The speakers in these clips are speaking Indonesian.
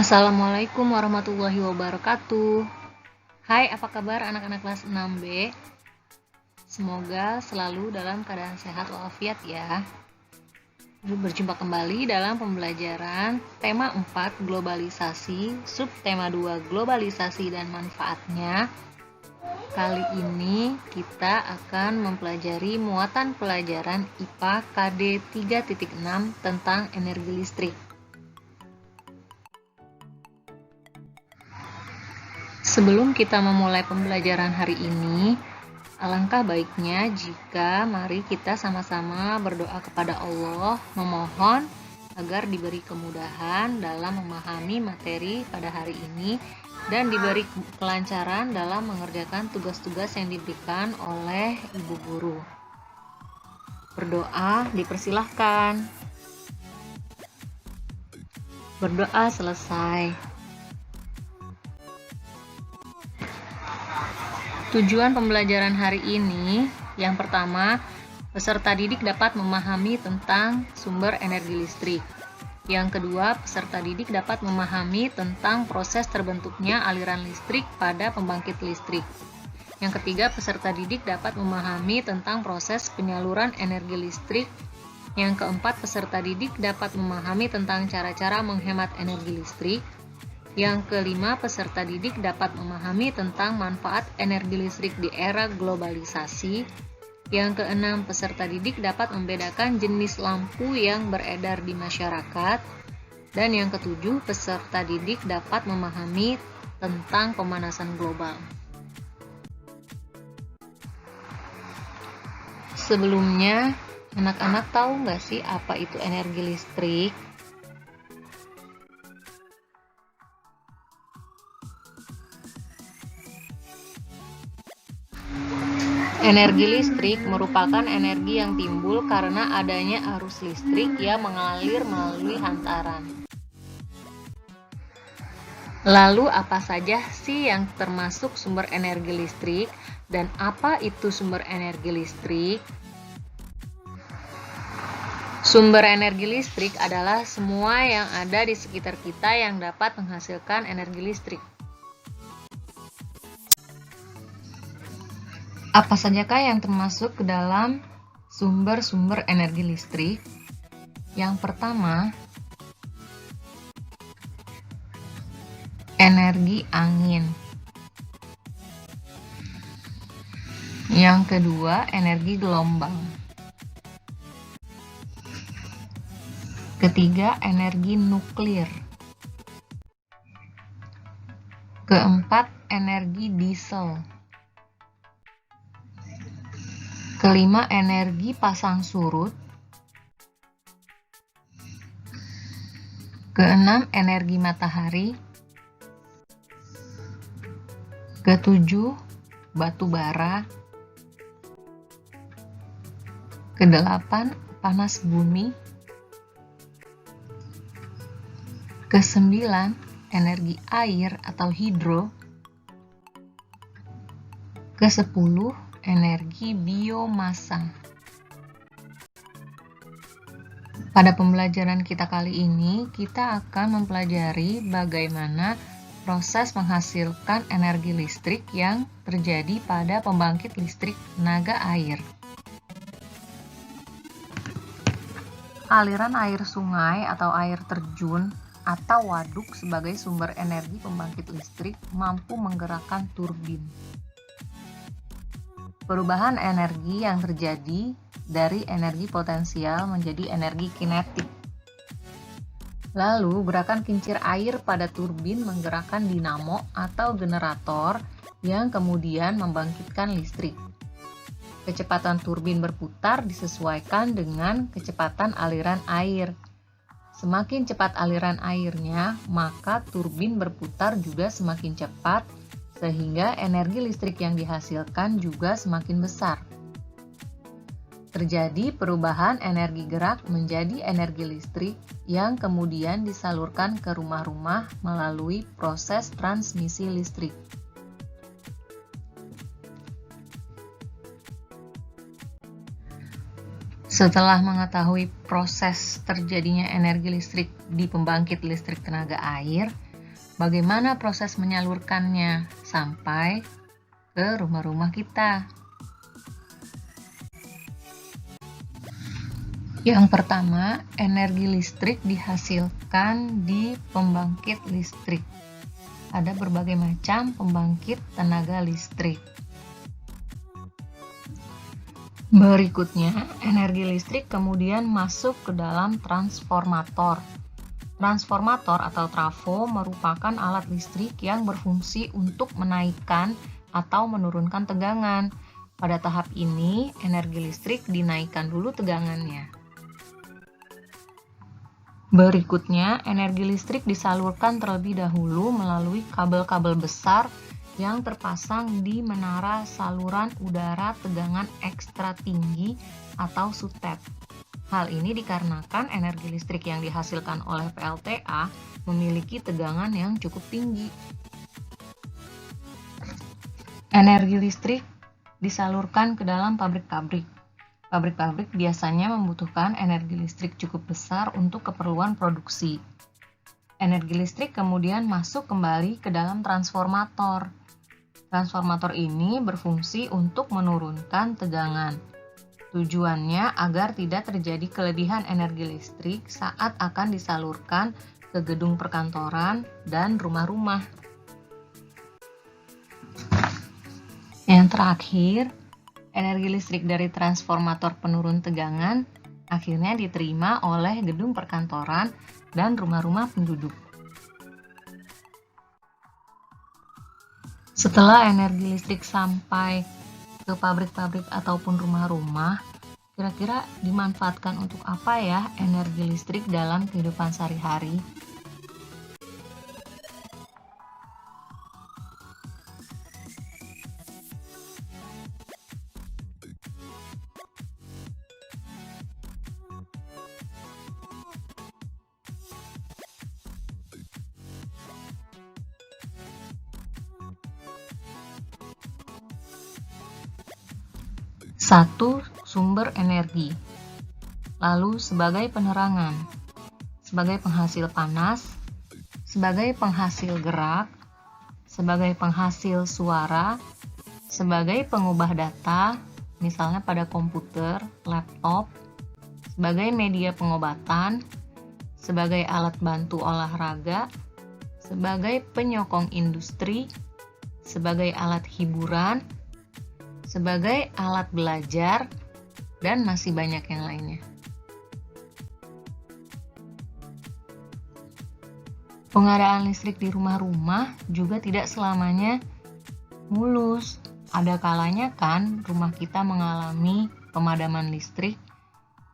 Assalamualaikum warahmatullahi wabarakatuh. Hai, apa kabar anak-anak kelas 6B? Semoga selalu dalam keadaan sehat walafiat ya. Berjumpa kembali dalam pembelajaran tema 4 globalisasi, subtema 2 globalisasi dan manfaatnya. Kali ini kita akan mempelajari muatan pelajaran IPA KD 3.6 tentang energi listrik. Sebelum kita memulai pembelajaran hari ini, alangkah baiknya jika mari kita sama-sama berdoa kepada Allah, memohon agar diberi kemudahan dalam memahami materi pada hari ini dan diberi kelancaran dalam mengerjakan tugas-tugas yang diberikan oleh ibu guru. Berdoa dipersilahkan. Berdoa selesai. Tujuan pembelajaran hari ini, yang pertama, peserta didik dapat memahami tentang sumber energi listrik. Yang kedua, peserta didik dapat memahami tentang proses terbentuknya aliran listrik pada pembangkit listrik. Yang ketiga, peserta didik dapat memahami tentang proses penyaluran energi listrik. Yang keempat, peserta didik dapat memahami tentang cara-cara menghemat energi listrik. Yang kelima, peserta didik dapat memahami tentang manfaat energi listrik di era globalisasi. Yang keenam, peserta didik dapat membedakan jenis lampu yang beredar di masyarakat. Dan yang ketujuh, peserta didik dapat memahami tentang pemanasan global. Sebelumnya, anak-anak tahu nggak sih apa itu energi listrik? Energi listrik merupakan energi yang timbul karena adanya arus listrik yang mengalir melalui hantaran. Lalu apa saja sih yang termasuk sumber energi listrik dan apa itu sumber energi listrik? Sumber energi listrik adalah semua yang ada di sekitar kita yang dapat menghasilkan energi listrik. Apa sajakah yang termasuk ke dalam sumber-sumber energi listrik? Yang pertama, energi angin. Yang kedua, energi gelombang. Ketiga, energi nuklir. Keempat, energi diesel. Kelima, energi pasang surut. Keenam, energi matahari. Ketujuh, batu bara. Kedelapan, panas bumi. Kesembilan, energi air atau hidro. Kesepuluh, energi biomasa. Pada pembelajaran kita kali ini, kita akan mempelajari bagaimana proses menghasilkan energi listrik yang terjadi pada pembangkit listrik tenaga air. Aliran air sungai atau air terjun atau waduk sebagai sumber energi pembangkit listrik mampu menggerakkan turbin. Perubahan energi yang terjadi dari energi potensial menjadi energi kinetik. Lalu, gerakan kincir air pada turbin menggerakkan dinamo atau generator yang kemudian membangkitkan listrik. Kecepatan turbin berputar disesuaikan dengan kecepatan aliran air. Semakin cepat aliran airnya, maka turbin berputar juga semakin cepat, sehingga energi listrik yang dihasilkan juga semakin besar. Terjadi perubahan energi gerak menjadi energi listrik yang kemudian disalurkan ke rumah-rumah melalui proses transmisi listrik. Setelah mengetahui proses terjadinya energi listrik di pembangkit listrik tenaga air, bagaimana proses menyalurkannya sampai ke rumah-rumah kita. Yang pertama, energi listrik dihasilkan di pembangkit listrik. Ada berbagai macam pembangkit tenaga listrik. Berikutnya, energi listrik kemudian masuk ke dalam transformator. Transformator atau trafo merupakan alat listrik yang berfungsi untuk menaikkan atau menurunkan tegangan. Pada tahap ini, energi listrik dinaikkan dulu tegangannya. Berikutnya, energi listrik disalurkan terlebih dahulu melalui kabel-kabel besar yang terpasang di menara saluran udara tegangan ekstra tinggi atau SUTEP. Hal ini dikarenakan energi listrik yang dihasilkan oleh PLTA memiliki tegangan yang cukup tinggi. Energi listrik disalurkan ke dalam pabrik-pabrik. Pabrik-pabrik biasanya membutuhkan energi listrik cukup besar untuk keperluan produksi. Energi listrik kemudian masuk kembali ke dalam transformator. Transformator ini berfungsi untuk menurunkan tegangan. Tujuannya agar tidak terjadi kelebihan energi listrik saat akan disalurkan ke gedung perkantoran dan rumah-rumah. Yang terakhir, energi listrik dari transformator penurun tegangan akhirnya diterima oleh gedung perkantoran dan rumah-rumah penduduk. Setelah energi listrik sampai ke pabrik-pabrik ataupun rumah-rumah, kira-kira dimanfaatkan untuk apa ya energi listrik dalam kehidupan sehari-hari? Satu, sumber energi. Lalu sebagai penerangan, sebagai penghasil panas, sebagai penghasil gerak, sebagai penghasil suara, sebagai pengubah data, misalnya pada komputer, laptop, sebagai media pengobatan, sebagai alat bantu olahraga, sebagai penyokong industri, sebagai alat hiburan, sebagai alat belajar, dan masih banyak yang lainnya. Pengadaan listrik di rumah-rumah juga tidak selamanya mulus. Ada kalanya kan rumah kita mengalami pemadaman listrik.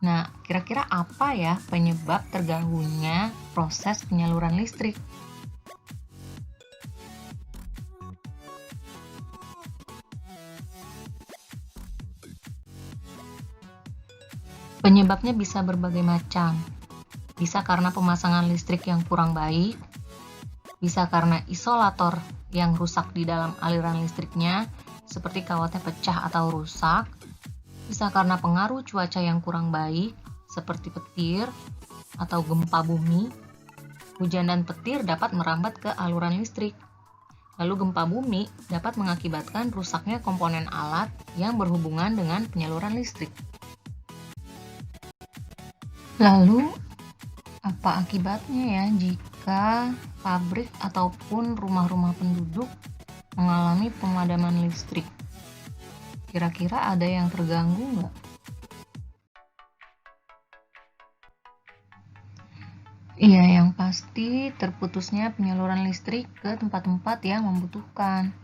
Nah, kira-kira apa ya penyebab terganggunya proses penyaluran listrik? Penyebabnya bisa berbagai macam. Bisa karena pemasangan listrik yang kurang baik, bisa karena isolator yang rusak di dalam aliran listriknya, seperti kawatnya pecah atau rusak, bisa karena pengaruh cuaca yang kurang baik, seperti petir atau gempa bumi. Hujan dan petir dapat merambat ke aluran listrik. Lalu gempa bumi dapat mengakibatkan rusaknya komponen alat yang berhubungan dengan penyaluran listrik. Lalu, apa akibatnya ya jika pabrik ataupun rumah-rumah penduduk mengalami pemadaman listrik? Kira-kira ada yang terganggu nggak? Iya, yang pasti terputusnya penyaluran listrik ke tempat-tempat yang membutuhkan,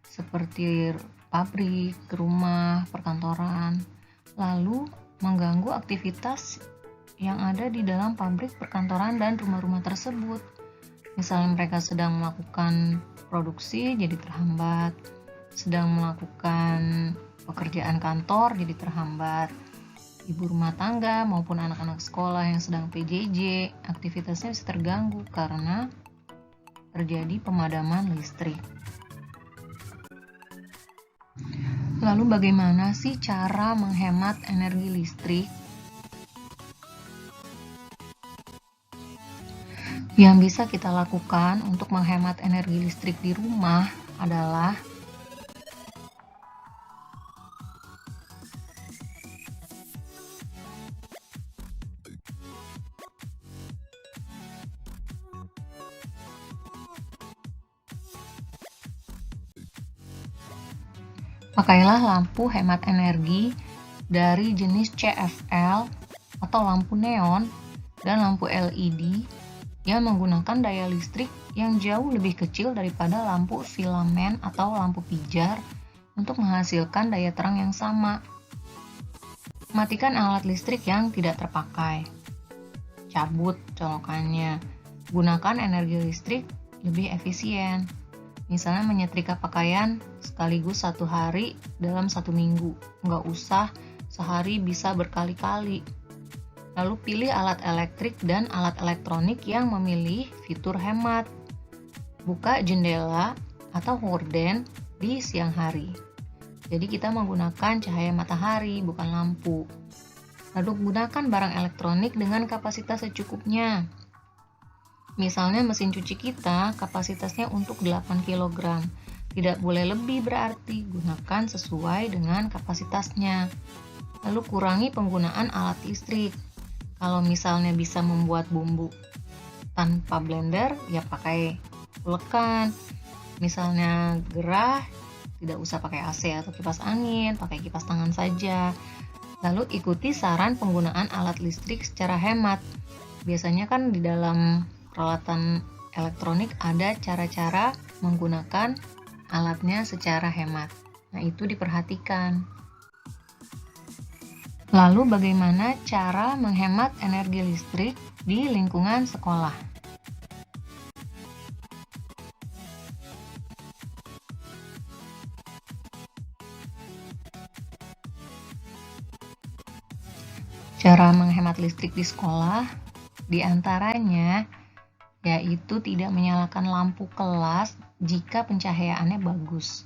seperti pabrik, rumah, perkantoran, lalu mengganggu aktivitas yang ada di dalam pabrik, perkantoran, dan rumah-rumah tersebut. Misalnya mereka sedang melakukan produksi jadi terhambat, sedang melakukan pekerjaan kantor jadi terhambat, ibu rumah tangga maupun anak-anak sekolah yang sedang PJJ, aktivitasnya bisa terganggu karena terjadi pemadaman listrik. Lalu bagaimana sih cara menghemat energi listrik? Yang bisa kita lakukan untuk menghemat energi listrik di rumah adalah pakailah lampu hemat energi dari jenis CFL atau lampu neon dan lampu LED yang menggunakan daya listrik yang jauh lebih kecil daripada lampu filamen atau lampu pijar untuk menghasilkan daya terang yang sama. Matikan alat listrik yang tidak terpakai. Cabut colokannya. Gunakan energi listrik lebih efisien. Misalnya menyetrika pakaian sekaligus 1 hari dalam 1 minggu. Nggak usah sehari bisa berkali-kali. Lalu pilih alat elektrik dan alat elektronik yang memilih fitur hemat. Buka jendela atau horden di siang hari. Jadi kita menggunakan cahaya matahari, bukan lampu. Lalu gunakan barang elektronik dengan kapasitas secukupnya. Misalnya mesin cuci kita kapasitasnya untuk 8 kg. Tidak boleh lebih berarti, gunakan sesuai dengan kapasitasnya. Lalu kurangi penggunaan alat listrik. Kalau misalnya bisa membuat bumbu tanpa blender, ya pakai ulekan. Misalnya gerah, tidak usah pakai AC atau kipas angin, pakai kipas tangan saja. Lalu ikuti saran penggunaan alat listrik secara hemat. Biasanya kan di dalam peralatan elektronik ada cara-cara menggunakan alatnya secara hemat. Nah, itu diperhatikan. Lalu bagaimana cara menghemat energi listrik di lingkungan sekolah? Cara menghemat listrik di sekolah diantaranya yaitu tidak menyalakan lampu kelas jika pencahayaannya bagus.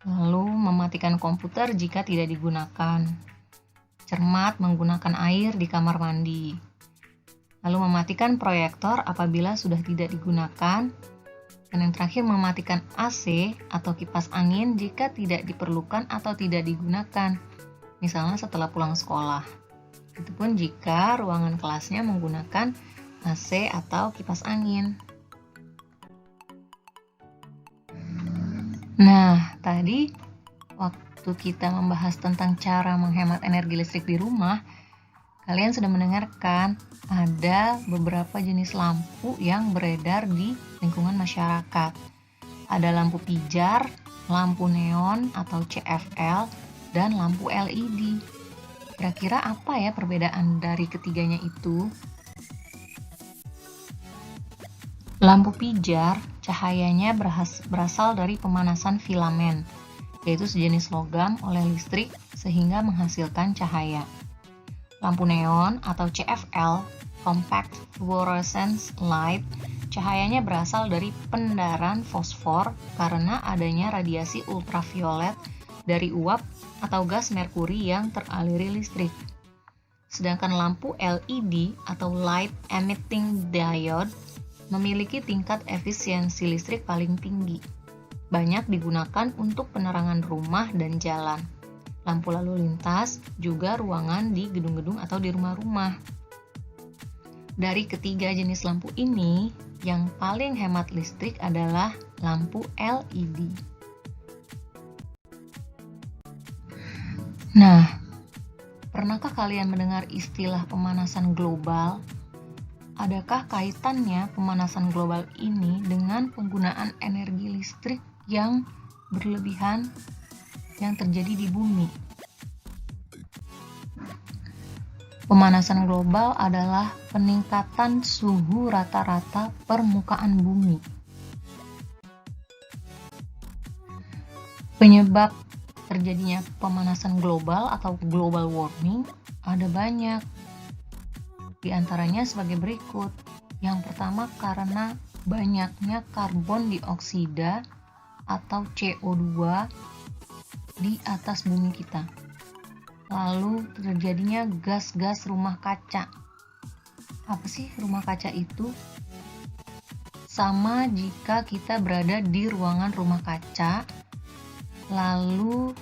Lalu mematikan komputer jika tidak digunakan. Cermat menggunakan air di kamar mandi. Lalu mematikan proyektor apabila sudah tidak digunakan. Dan yang terakhir mematikan AC atau kipas angin jika tidak diperlukan atau tidak digunakan. Misalnya setelah pulang sekolah. Itu pun jika ruangan kelasnya menggunakan AC atau kipas angin. Nah, tadi waktu kita membahas tentang cara menghemat energi listrik di rumah, kalian sudah mendengarkan ada beberapa jenis lampu yang beredar di lingkungan masyarakat. Ada lampu pijar, lampu neon atau CFL, dan lampu LED. Kira-kira apa ya perbedaan dari ketiganya itu? Lampu pijar, cahayanya berasal dari pemanasan filamen, yaitu sejenis logam oleh listrik sehingga menghasilkan cahaya. Lampu neon atau CFL, Compact Fluorescence Light, cahayanya berasal dari pendaran fosfor karena adanya radiasi ultraviolet dari uap atau gas merkuri yang teraliri listrik. Sedangkan lampu LED atau Light Emitting Diode memiliki tingkat efisiensi listrik paling tinggi. Banyak digunakan untuk penerangan rumah dan jalan, lampu lalu lintas, juga ruangan di gedung-gedung atau di rumah-rumah. Dari ketiga jenis lampu ini, yang paling hemat listrik adalah lampu LED. Nah, pernahkah kalian mendengar istilah pemanasan global? Adakah kaitannya pemanasan global ini dengan penggunaan energi listrik yang berlebihan yang terjadi di bumi? Pemanasan global adalah peningkatan suhu rata-rata permukaan bumi. Penyebab terjadinya pemanasan global atau global warming ada banyak. Di antaranya sebagai berikut. Yang pertama karena banyaknya karbon dioksida atau CO2 di atas bumi kita. Lalu terjadinya gas-gas rumah kaca. Apa sih rumah kaca itu? sama jika kita berada di ruangan rumah kaca, lalu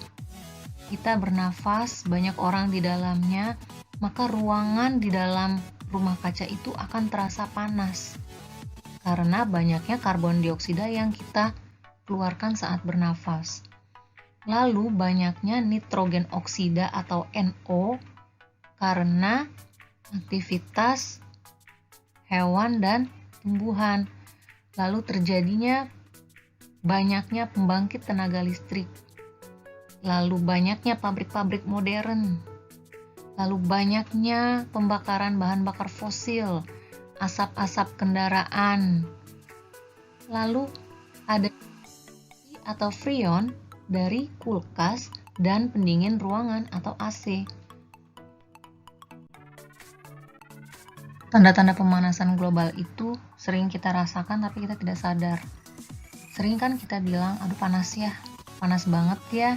kita bernafas, banyak orang di dalamnya, maka ruangan di dalam rumah kaca itu akan terasa panas karena banyaknya karbon dioksida yang kita keluarkan saat bernafas. Lalu banyaknya nitrogen oksida atau NO karena aktivitas hewan dan tumbuhan. Lalu terjadinya banyaknya pembangkit tenaga listrik. Lalu banyaknya pabrik-pabrik modern, lalu banyaknya pembakaran bahan bakar fosil, asap-asap kendaraan, lalu ada atau freon dari kulkas dan pendingin ruangan atau AC. Tanda-tanda pemanasan global itu sering kita rasakan tapi kita tidak sadar. Sering kan kita bilang, aduh panas ya, panas banget ya.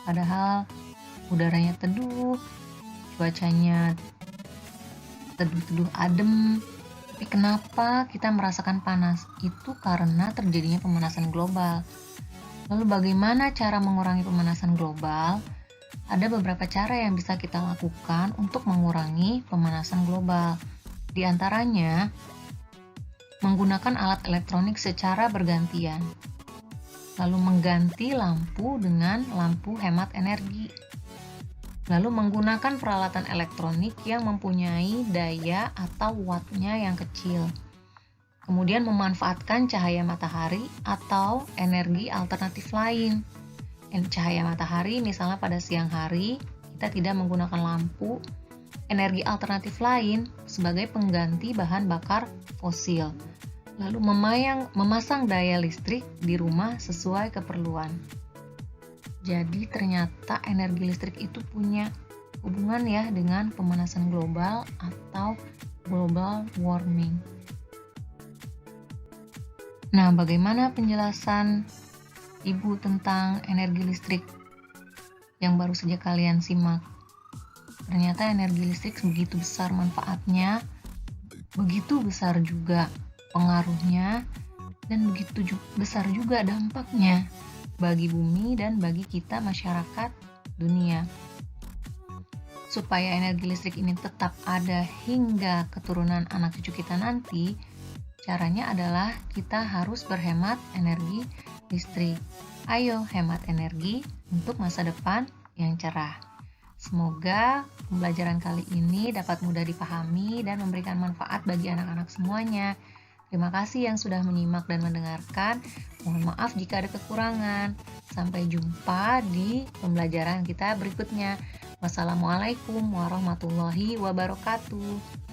Padahal udaranya teduh, cuacanya teduh-teduh adem. Tapi kenapa kita merasakan panas? Itu karena terjadinya pemanasan global. Lalu bagaimana cara mengurangi pemanasan global? Ada beberapa cara yang bisa kita lakukan untuk mengurangi pemanasan global. Di antaranya, menggunakan alat elektronik secara bergantian. Lalu mengganti lampu dengan lampu hemat energi. Lalu menggunakan peralatan elektronik yang mempunyai daya atau wattnya yang kecil. Kemudian memanfaatkan cahaya matahari atau energi alternatif lain. Cahaya matahari misalnya pada siang hari, kita tidak menggunakan lampu. Energi alternatif lain sebagai pengganti bahan bakar fosil. Lalu memasang daya listrik di rumah sesuai keperluan. Jadi ternyata energi listrik itu punya hubungan ya dengan pemanasan global atau global warming. Nah, bagaimana penjelasan Ibu tentang energi listrik yang baru saja kalian simak? Ternyata energi listrik begitu besar manfaatnya, begitu besar juga pengaruhnya, dan begitu besar juga dampaknya bagi bumi dan bagi kita masyarakat dunia. Supaya energi listrik ini tetap ada hingga keturunan anak cucu kita nanti, caranya adalah kita harus berhemat energi listrik. Ayo hemat energi untuk masa depan yang cerah. Semoga pembelajaran kali ini dapat mudah dipahami dan memberikan manfaat bagi anak-anak semuanya. Terima kasih yang sudah menyimak dan mendengarkan. Mohon maaf jika ada kekurangan. Sampai jumpa di pembelajaran kita berikutnya. Wassalamualaikum warahmatullahi wabarakatuh.